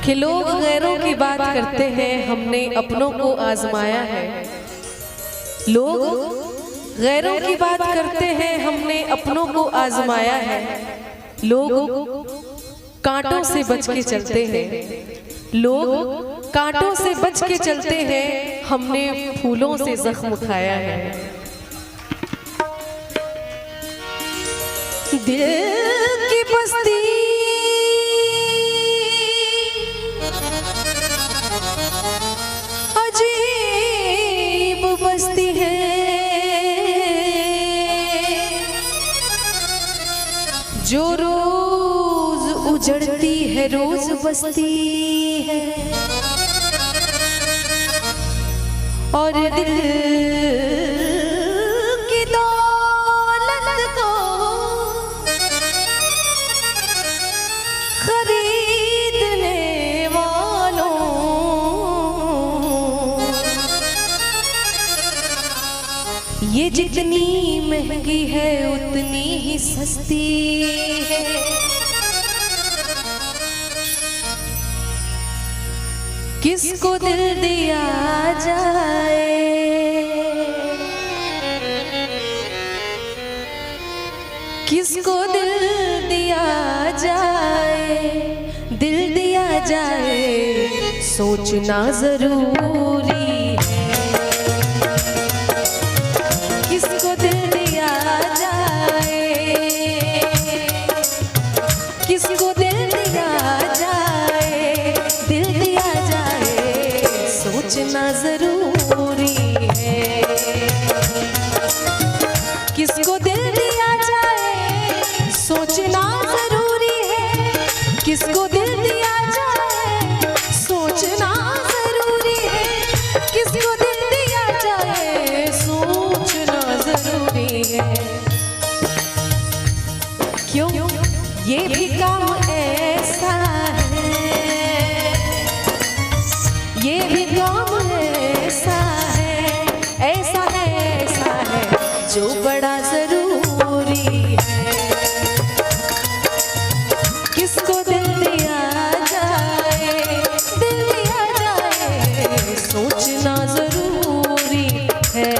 कि लोग गैरों की बात करते हैं, हमने अपनों को आजमाया है। लोग गैरों की बात करते हैं, हमने अपनों को आजमाया है। लोग कांटों से बच के चलते हैं, लोग कांटों से बच के चलते हैं, हमने फूलों से जख्म खाया है। दिल की बस्ती अजीब बस्ती है, जो रोज उजड़ती है, रोज बस्ती है। और दिल की दौलत को खरीदने वालों, ये जितनी महंगी है उतनी ही सस्ती है। किसको दिल दिया जाए, किसको दिल दिया जाए, दिल दिया जाए सोचना जरूरी है। किसको दिल दिया जाए, किसको दिल दिया जाए, दिल दिया जाए सोचना जरूरी है। किसको दिल दिया जाए सोचना जरूरी है, किसको दिल दिया जाए सोचना जरूरी है, किसको दिल दिया जाए सोचना जरूरी है। क्यों ये भी काम ऐसा है, ये भी काम ऐसा है, ऐसा है, ऐसा है जो बड़ा जरूरी है। किसको दिल दिया जाए, दिल दिया जाए सोचना जरूरी है।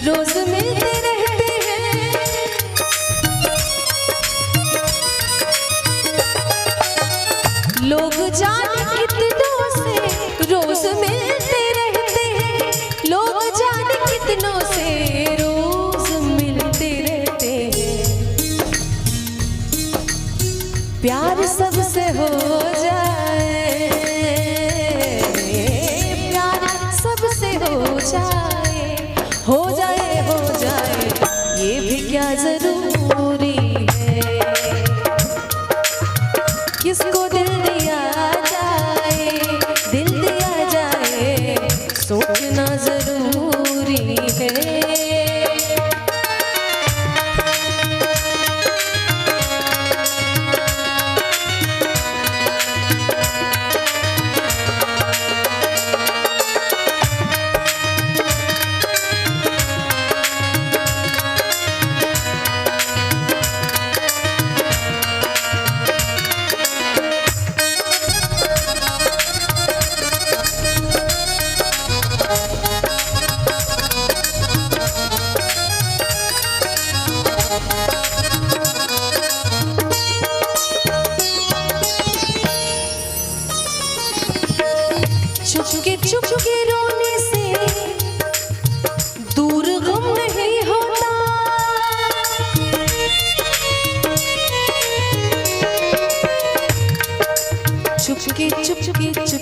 रोज मिलते रहते हैं, लोग जाने कितनों से रोज मिलते रहते हैं, लोग जाने कितनों से रोज मिलते रहते हैं। प्यार सबसे हो जाए, प्यार सबसे हो जाए, हो जाए, हो जाए ये भी क्या जरूरी है। किसको दिल दिया जाए, दिल दिया जाए सोचना जरूरी है। चुपके रोने से दूर गम नहीं होता। चुपके रोने से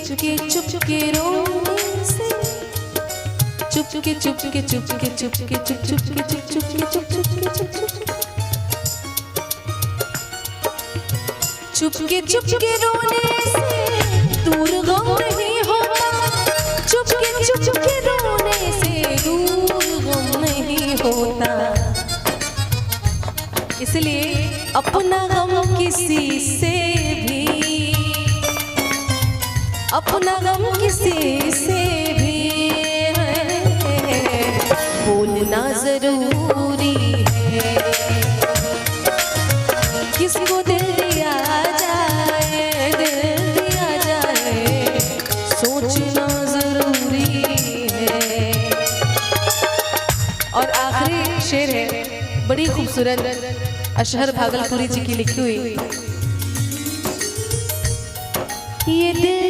चुपके रोने से दूर गम नहीं होता। चुपके रोने से दूर गम नहीं होता। इसलिए अपना गम किसी से भी बोलना जरूरी है। किसको दिल दिया जाए सोचना जरूरी है। और आखिरी शेर है, बड़ी खूबसूरत, अशहर भागलपुरी जी की लिखी हुई। ये दिल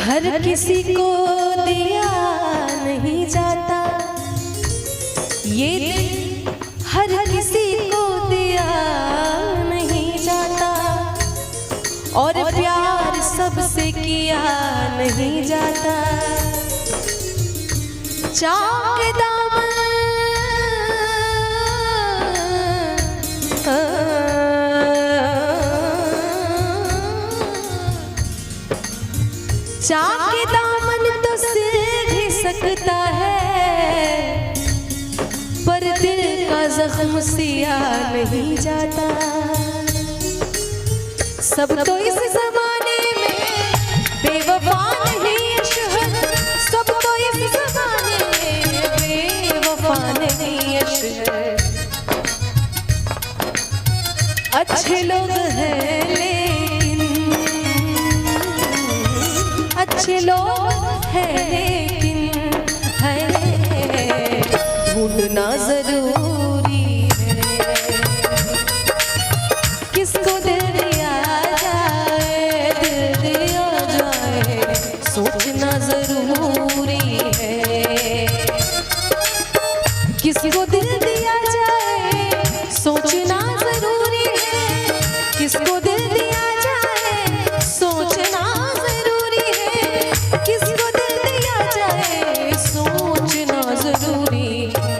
हर किसी को दिया नहीं जाता। ये दिल हर किसी को दिया नहीं जाता। और प्यार सबसे किया नहीं जाता। चाक दामन चाके दामन तो सिल भी सकता है, पर दिल का जख्म सिया नहीं जाता। सब तो इस जमाने में बेवफा नहीं अशहर। सब तो इस जमाने में बेवफा नहीं अशहर। अच्छे लोग हैं अच्छे लोग हैं लेकिन है ढूंढना जरूरी है। किसको दिल दिया जाए सोचना जरूरी है। किसको दिल दिया जाए सोचना जरूरी है। किसको दिल दिया जाए सोचना किसको दिल दिया जाए सोचना जरूरी है।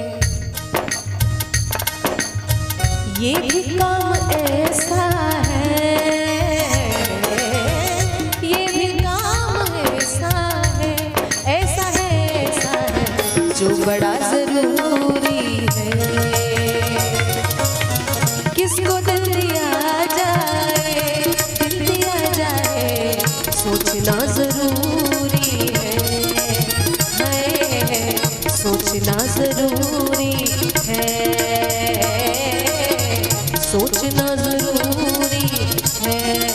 ये भी काम ऐसा है, ये भी काम ऐसा है, ऐसा है जो बड़ा जरूरी है। किसको दिल दिया जाए सोचना जरूरी है। सोचना जरूरी है। सोचना जरूरी है।